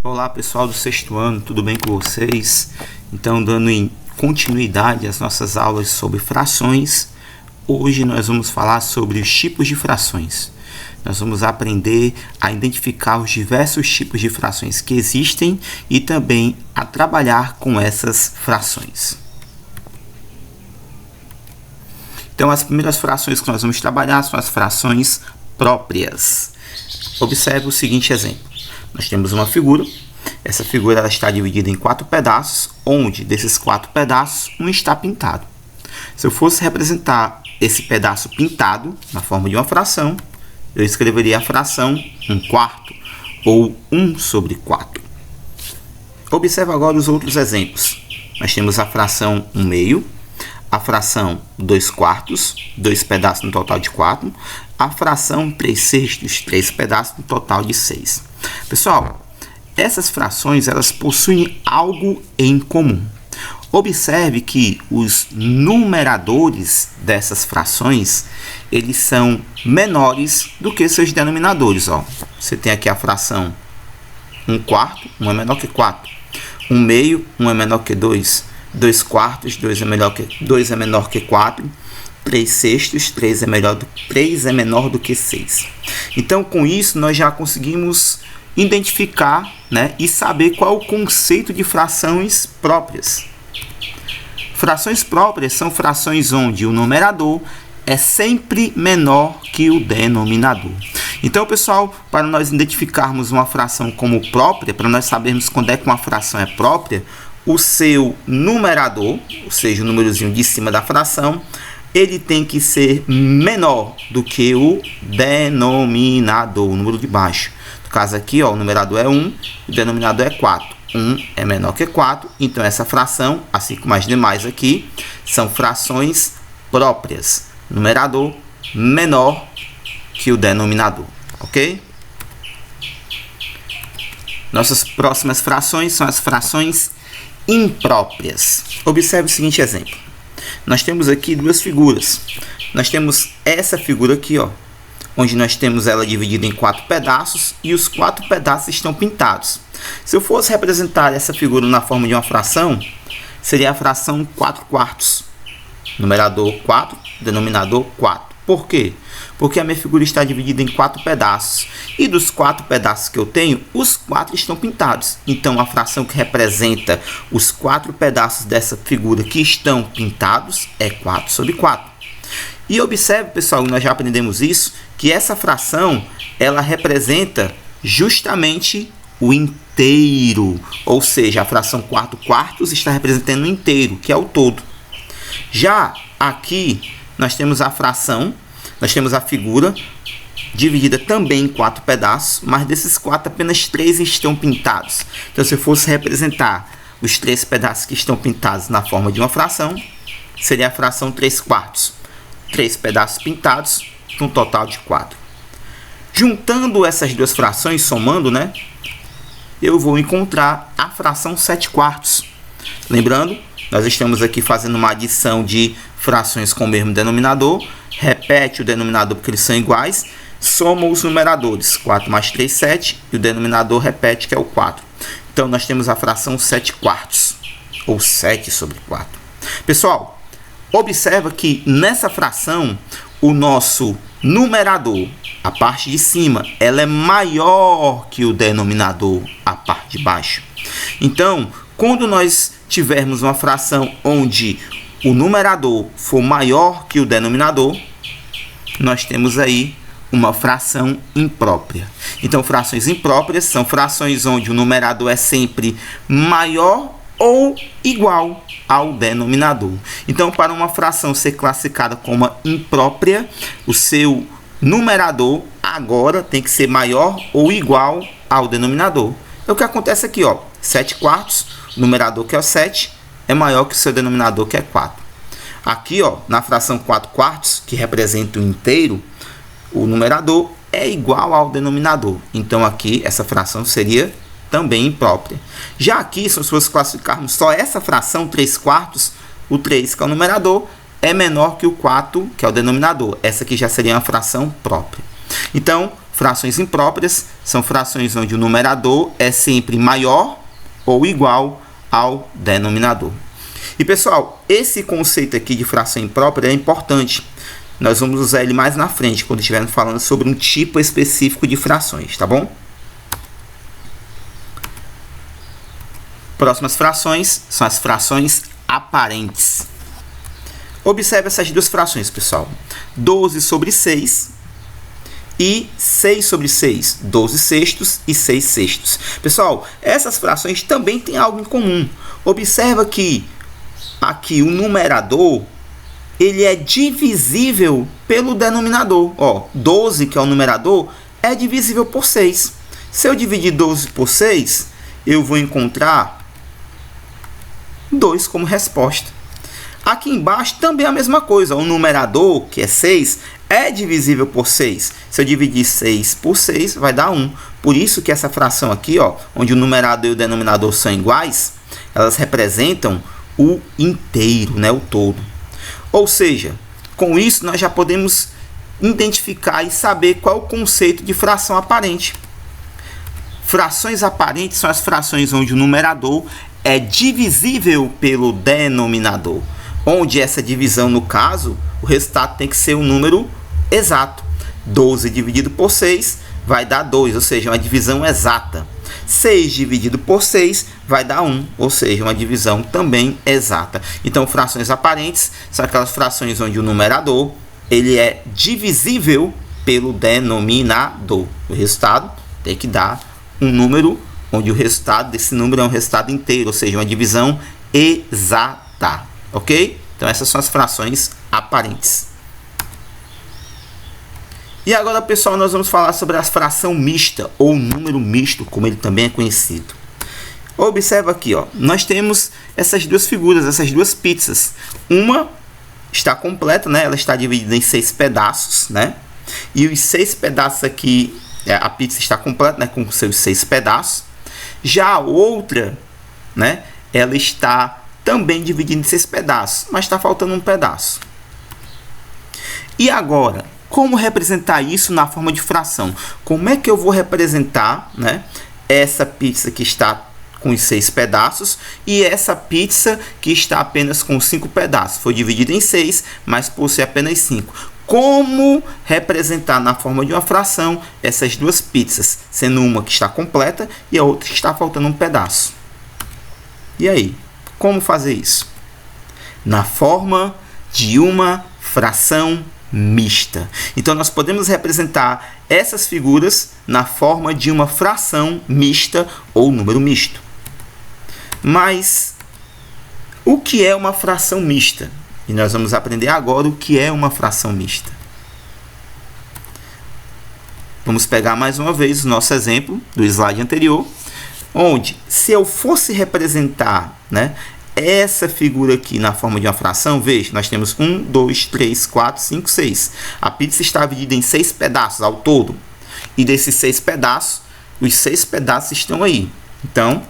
Olá pessoal do sexto ano, tudo bem com vocês? Então, dando continuidade às nossas aulas sobre frações, hoje nós vamos falar sobre os tipos de frações. Nós vamos aprender a identificar os diversos tipos de frações que existem e também a trabalhar com essas frações. Então, as primeiras frações que nós vamos trabalhar são as frações próprias. Observe o seguinte exemplo. Nós temos uma figura. Essa figura ela está dividida em 4 pedaços, onde desses 4 pedaços, um está pintado. Se eu fosse representar esse pedaço pintado na forma de uma fração, eu escreveria a fração 1/4 ou 1/4. Observe agora os outros exemplos. Nós temos a fração 1/2, a fração 2/4, 2 pedaços no total de 4, a fração 3/6, 3 pedaços no total de 6. Pessoal, essas frações elas possuem algo em comum. Observe que os numeradores dessas frações eles são menores do que seus denominadores. Você tem aqui a fração 1/4, 1 é menor que 4. 1/2, 1 é menor que 2. 2/4, 2 é menor que 4. 3/6, 3 é menor do que 6. Então, com isso, nós já conseguimos identificar, e saber qual é o conceito de frações próprias. Frações próprias são frações onde o numerador é sempre menor que o denominador. Então, pessoal, para nós identificarmos uma fração como própria, para nós sabermos quando é que uma fração é própria, o seu numerador, ou seja, o númerozinho de cima da fração, ele tem que ser menor do que o denominador, o número de baixo. No caso aqui, o numerador é 1, o denominador é 4. 1 é menor que 4, então essa fração, assim como as demais aqui, são frações próprias. Numerador menor que o denominador, ok? Nossas próximas frações são as frações impróprias. Observe o seguinte exemplo. Nós temos aqui duas figuras. Nós temos essa figura aqui, onde nós temos ela dividida em 4 pedaços e os 4 pedaços estão pintados. Se eu fosse representar essa figura na forma de uma fração, seria a fração 4/4. Numerador 4, denominador 4. Por quê? Porque a minha figura está dividida em 4 pedaços. E dos 4 pedaços que eu tenho, os 4 estão pintados. Então, a fração que representa os 4 pedaços dessa figura que estão pintados é 4/4. E observe, pessoal, nós já aprendemos isso, que essa fração, ela representa justamente o inteiro. Ou seja, a fração 4/4 está representando o inteiro, que é o todo. Já aqui, nós temos a fração, nós temos a figura dividida também em 4 pedaços, mas desses 4 apenas 3 estão pintados. Então, se eu fosse representar os 3 pedaços que estão pintados na forma de uma fração, seria a fração 3/4. 3 pedaços pintados, um total de 4. Juntando essas duas frações, somando, eu vou encontrar a fração 7/4. Lembrando, nós estamos aqui fazendo uma adição de frações com o mesmo denominador. Repete o denominador porque eles são iguais. Soma os numeradores. 4 mais 3, 7. E o denominador repete, que é o 4. Então, nós temos a fração 7/4. Ou 7/4. Pessoal, observa que nessa fração, o nosso numerador, a parte de cima, ela é maior que o denominador, a parte de baixo. Então, quando nós tivermos uma fração onde o numerador for maior que o denominador, nós temos aí uma fração imprópria. Então, frações impróprias são frações onde o numerador é sempre maior ou igual ao denominador. Então, para uma fração ser classificada como imprópria, o seu numerador agora tem que ser maior ou igual ao denominador. É o que acontece aqui, 7/4, o numerador que é o 7, é maior que o seu denominador que é 4. Aqui, na fração 4/4, que representa o inteiro, o numerador é igual ao denominador. Então, aqui, essa fração seria também imprópria. Já aqui, se nós fosse classificarmos só essa fração 3/4, o 3, que é o numerador, é menor que o 4, que é o denominador. Essa aqui já seria uma fração própria. Então, Frações impróprias são frações onde o numerador é sempre maior ou igual ao denominador. E pessoal, esse conceito aqui de fração imprópria é importante. Nós vamos usar ele mais na frente, quando estivermos falando sobre um tipo específico de frações, tá bom? Próximas frações são as frações aparentes. Observe essas duas frações, pessoal. 12 sobre 6 e 6 sobre 6. 12 sextos e 6 sextos. Pessoal, essas frações também têm algo em comum. Observa que aqui o numerador ele é divisível pelo denominador. Ó, 12, que é o numerador, é divisível por 6. Se eu dividir 12 por 6, eu vou encontrar 2 como resposta. Aqui embaixo também é a mesma coisa. O numerador, que é 6, é divisível por 6. Se eu dividir 6 por 6, vai dar 1. Por isso que essa fração aqui, ó, onde o numerador e o denominador são iguais, elas representam o inteiro, né, o todo. Ou seja, com isso nós já podemos identificar e saber qual é o conceito de fração aparente. Frações aparentes são as frações onde o numerador é divisível pelo denominador, onde essa divisão, no caso, o resultado tem que ser um número exato. 12 dividido por 6 vai dar 2, ou seja, uma divisão exata. 6 dividido por 6 vai dar 1, ou seja, uma divisão também exata. Então, frações aparentes são aquelas frações onde o numerador ele é divisível pelo denominador. O resultado tem que dar um número onde o resultado desse número é um resultado inteiro, ou seja, uma divisão exata, ok? Então, essas são as frações aparentes. E agora, pessoal, nós vamos falar sobre a fração mista, ou número misto, como ele também é conhecido. Observa aqui, ó, nós temos essas duas figuras, essas duas pizzas. Uma está completa, né? Ela está dividida em 6 pedaços, né? E os 6 pedaços aqui, a pizza está completa, né? Com seus 6 pedaços. Já a outra, né? Ela está também dividida em 6 pedaços, mas está faltando um pedaço. E agora, como representar isso na forma de fração? Como é que eu vou representar, né, essa pizza que está com os 6 pedaços e essa pizza que está apenas com 5 pedaços? Foi dividida em 6, mas possui apenas 5. Como representar na forma de uma fração essas duas pizzas, sendo uma que está completa e a outra que está faltando um pedaço? E aí, como fazer isso? Na forma de uma fração mista. Então, nós podemos representar essas figuras na forma de uma fração mista ou número misto. Mas o que é uma fração mista? E nós vamos aprender agora o que é uma fração mista. Vamos pegar mais uma vez o nosso exemplo do slide anterior, onde, se eu fosse representar, né, essa figura aqui na forma de uma fração, veja, nós temos 1, 2, 3, 4, 5, 6. A pizza está dividida em 6 pedaços ao todo. E desses 6 pedaços, os 6 pedaços estão aí. Então,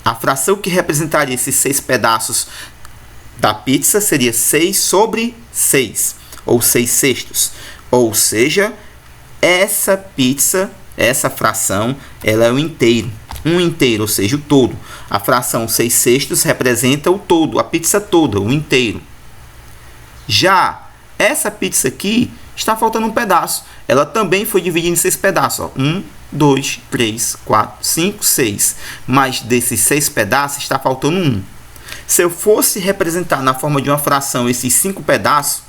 a fração que representaria esses 6 pedaços da pizza seria 6 sobre 6, ou 6 sextos. Ou seja, essa pizza, essa fração, ela é o inteiro. Um inteiro, ou seja, o todo. A fração 6 sextos representa o todo, a pizza toda, o inteiro. Já essa pizza aqui, está faltando um pedaço. Ela também foi dividida em 6 pedaços. Ó. 1, 2, 3, 4, 5, 6. Mas desses 6 pedaços, está faltando 1. Se eu fosse representar na forma de uma fração esses 5 pedaços,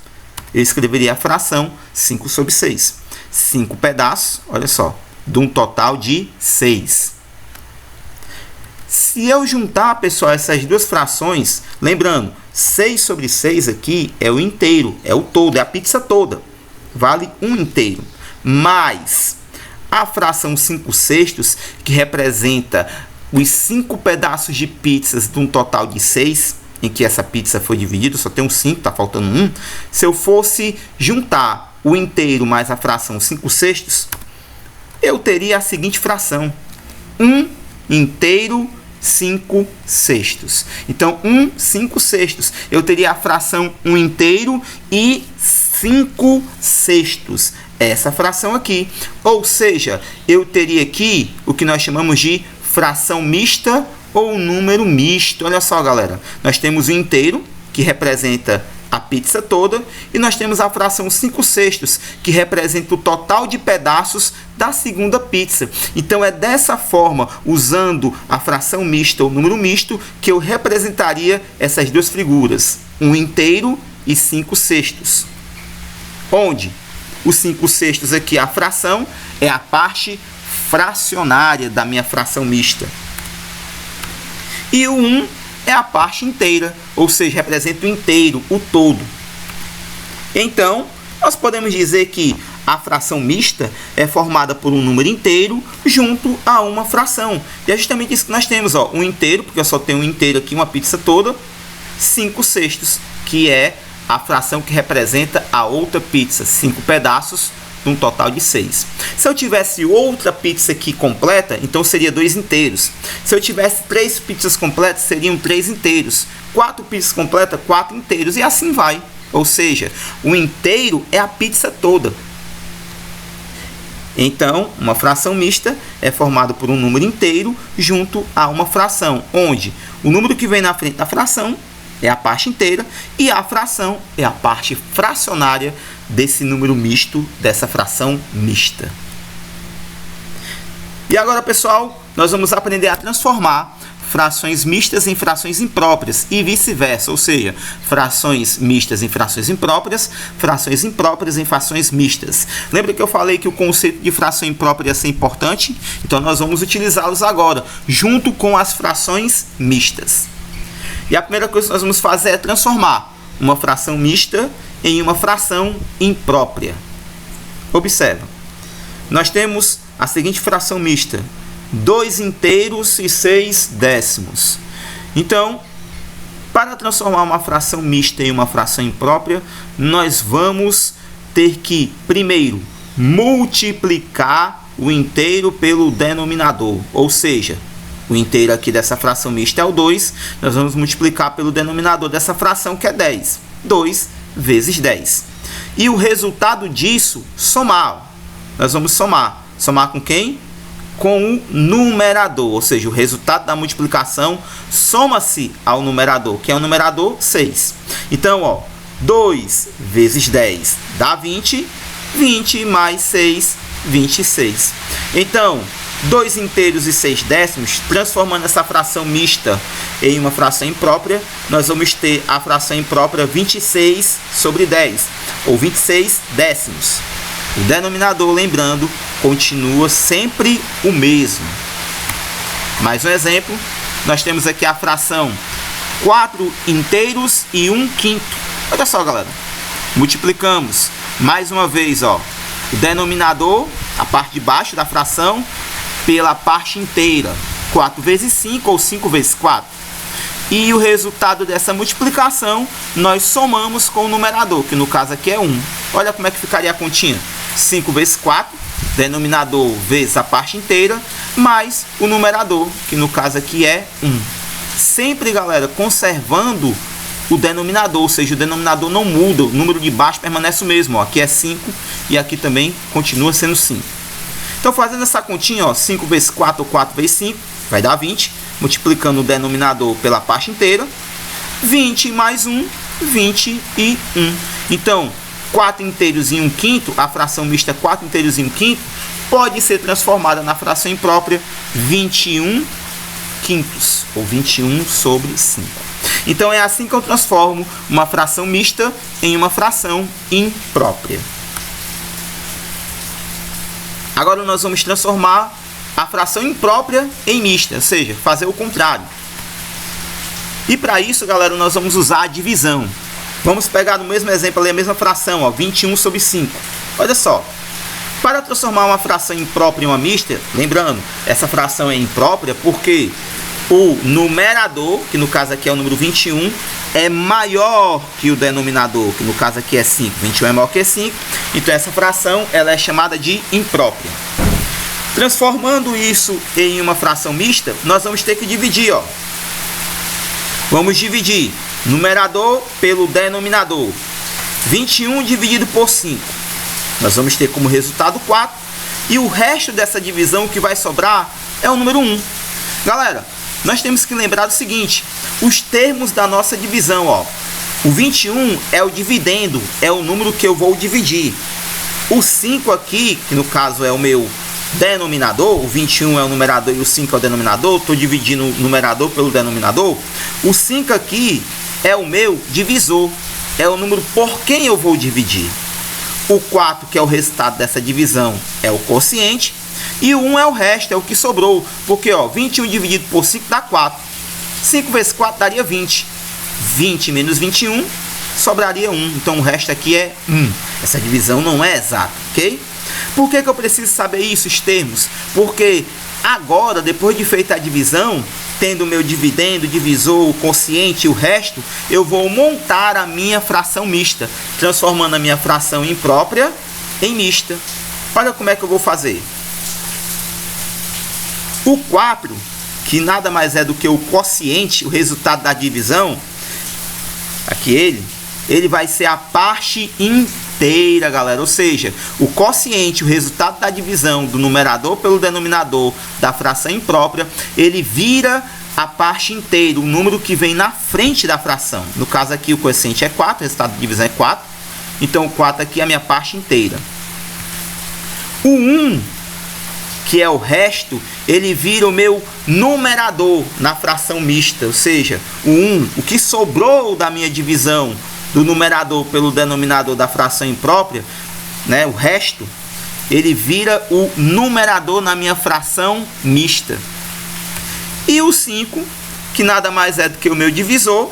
eu escreveria a fração 5 sobre 6. 5 pedaços, olha só, de um total de 6. Se eu juntar, pessoal, essas duas frações, lembrando, 6 sobre 6 aqui é o inteiro, é o todo, é a pizza toda. Vale um inteiro. Mais a fração 5 sextos, que representa os 5 pedaços de pizzas de um total de 6, em que essa pizza foi dividida, só tem um 5, está faltando 1. Se eu fosse juntar o inteiro mais a fração 5 sextos, eu teria a seguinte fração: 1 inteiro 5 sextos. Então, 1 5 sextos. Eu teria a fração 1 inteiro e 5 sextos. essa fração aqui. Ou seja, eu teria aqui o que nós chamamos de fração mista ou número misto. Olha só, galera. Nós temos o inteiro, que representa a pizza toda, e nós temos a fração 5/6, que representa o total de pedaços da segunda pizza. Então é dessa forma, usando a fração mista ou número misto, que eu representaria essas duas figuras, um inteiro e 5/6. Onde o 5/6 aqui, a fração, é a parte fracionária da minha fração mista. E o 1 é a parte inteira, ou seja, representa o inteiro, o todo. Então, nós podemos dizer que a fração mista é formada por um número inteiro junto a uma fração. E é justamente isso que nós temos, ó, um inteiro, porque eu só tenho um inteiro aqui, uma pizza toda, 5/6, que é a fração que representa a outra pizza, 5 pedaços, um total de 6. Se eu tivesse outra pizza aqui completa, então seria 2 inteiros. Se eu tivesse 3 pizzas completas, seriam 3 inteiros. 4 pizzas completas, 4 inteiros. E assim vai. Ou seja, o inteiro é a pizza toda. Então, uma fração mista é formada por um número inteiro junto a uma fração, onde o número que vem na frente da fração é a parte inteira e a fração é a parte fracionária desse número misto, dessa fração mista. E agora, pessoal, nós vamos aprender a transformar frações mistas em frações impróprias e vice-versa, ou seja, frações mistas em frações impróprias em frações mistas. Lembra que eu falei que o conceito de fração imprópria ia ser importante? Então nós vamos utilizá-los agora, junto com as frações mistas. E a primeira coisa que nós vamos fazer é transformar uma fração mista em uma fração imprópria. Observa, nós temos a seguinte fração mista: 2 inteiros e 6 décimos. Então, para transformar uma fração mista em uma fração imprópria, nós vamos ter que, primeiro, multiplicar o inteiro pelo denominador, ou seja, o inteiro aqui dessa fração mista é o 2, nós vamos multiplicar pelo denominador dessa fração, que é 10. 2 vezes 10. E o resultado disso, somar. Nós vamos somar. Somar com quem? Com o numerador, ou seja, o resultado da multiplicação soma-se ao numerador, que é o numerador 6. Então, ó, 2 vezes 10 dá 20, 20 mais 6, 26. Então, 2 inteiros e 6 décimos, transformando essa fração mista em uma fração imprópria, nós vamos ter a fração imprópria 26 sobre 10, ou 26 décimos. O denominador, lembrando, continua sempre o mesmo. Mais um exemplo, nós temos aqui a fração 4 inteiros e 1 quinto. Olha só, galera, multiplicamos mais uma vez, ó, o denominador, a parte de baixo da fração, pela parte inteira, 4 vezes 5 ou 5 vezes 4. E o resultado dessa multiplicação nós somamos com o numerador, que no caso aqui é 1. Olha como é que ficaria a continha: 5 vezes 4, denominador vezes a parte inteira, mais o numerador, que no caso aqui é 1. Sempre, galera, conservando o denominador, ou seja, o denominador não muda, o número de baixo permanece o mesmo, ó. Aqui é 5 e aqui também continua sendo 5. Então, fazendo essa continha, ó, 5 vezes 4 ou 4 vezes 5, vai dar 20. Multiplicando o denominador pela parte inteira. 20 mais 1, 21. Então, 4 inteiros e 1 quinto, a fração mista 4 inteiros e 1 quinto, pode ser transformada na fração imprópria 21 quintos, ou 21 sobre 5. Então, é assim que eu transformo uma fração mista em uma fração imprópria. Agora nós vamos transformar a fração imprópria em mista, ou seja, fazer o contrário. E para isso, galera, nós vamos usar a divisão. Vamos pegar no mesmo exemplo ali a mesma fração, ó, 21 sobre 5. Olha só, para transformar uma fração imprópria em uma mista, lembrando, essa fração é imprópria porque o numerador, que no caso aqui é o número 21, é maior que o denominador, que no caso aqui é 5. 21 é maior que 5, então essa fração ela é chamada de imprópria. Transformando isso em uma fração mista, nós vamos ter que dividir, ó. Vamos dividir numerador pelo denominador. 21 dividido por 5. Nós vamos ter como resultado 4. E o resto dessa divisão que vai sobrar é o número 1. Galera, nós temos que lembrar do seguinte. Os termos da nossa divisão, ó. O 21 é o dividendo, é o número que eu vou dividir. O 5 aqui, que no caso é o meu denominador, o 21 é o numerador e o 5 é o denominador, estou dividindo o numerador pelo denominador. O 5 aqui é o meu divisor, é o número por quem eu vou dividir. O 4, que é o resultado dessa divisão, é o quociente. E o 1 é o resto, é o que sobrou. Porque, ó, 21 dividido por 5 dá 4. 5 vezes 4 daria 20. 20 menos 21, sobraria 1. Então, o resto aqui é 1. Essa divisão não é exata, ok? Por que eu preciso saber isso, os termos? Porque agora, depois de feita a divisão, tendo o meu dividendo, divisor, o quociente e o resto, eu vou montar a minha fração mista, transformando a minha fração imprópria em mista. Olha como é que eu vou fazer. O 4, que nada mais é do que o quociente, o resultado da divisão, aqui ele vai ser a parte inteira, galera. Ou seja, o quociente, o resultado da divisão do numerador pelo denominador da fração imprópria, ele vira a parte inteira, o número que vem na frente da fração. No caso aqui o quociente é 4, o resultado da divisão é 4. Então o 4 aqui é a minha parte inteira. O 1, que é o resto, ele vira o meu numerador na fração mista. Ou seja, o 1, o que sobrou da minha divisão do numerador pelo denominador da fração imprópria, né, o resto, ele vira o numerador na minha fração mista. E o 5, que nada mais é do que o meu divisor,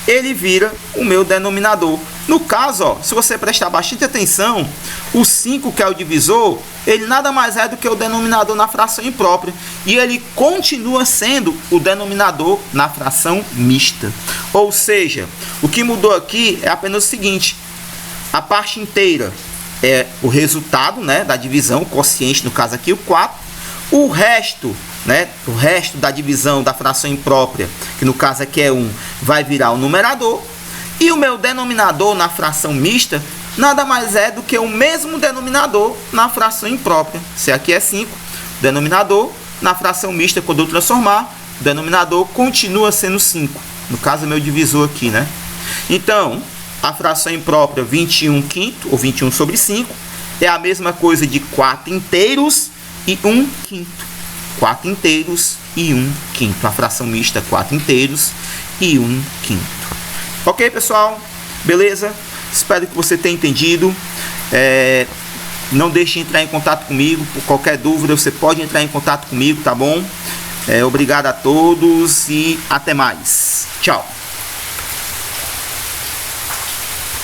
ele vira o meu denominador. No caso, ó, se você prestar bastante atenção, o 5, que é o divisor, ele nada mais é do que o denominador na fração imprópria. E ele continua sendo o denominador na fração mista. Ou seja, o que mudou aqui é apenas o seguinte. A parte inteira é o resultado, né, da divisão, o quociente, no caso aqui o 4. O resto, né, o resto da divisão da fração imprópria, que no caso aqui é 1, vai virar o numerador. E o meu denominador na fração mista nada mais é do que o mesmo denominador na fração imprópria. Se aqui é 5, o denominador na fração mista, quando eu transformar, o denominador continua sendo 5. No caso, é meu divisor aqui, né? Então, a fração imprópria 21 quinto, ou 21 sobre 5, é a mesma coisa de 4 inteiros e 1 quinto. 4 inteiros e 1 quinto. A fração mista, 4 inteiros e 1 quinto. Ok, pessoal? Beleza? Espero que você tenha entendido. Não deixe de entrar em contato comigo. Por qualquer dúvida, você pode entrar em contato comigo, tá bom? Obrigado a todos e até mais. Tchau!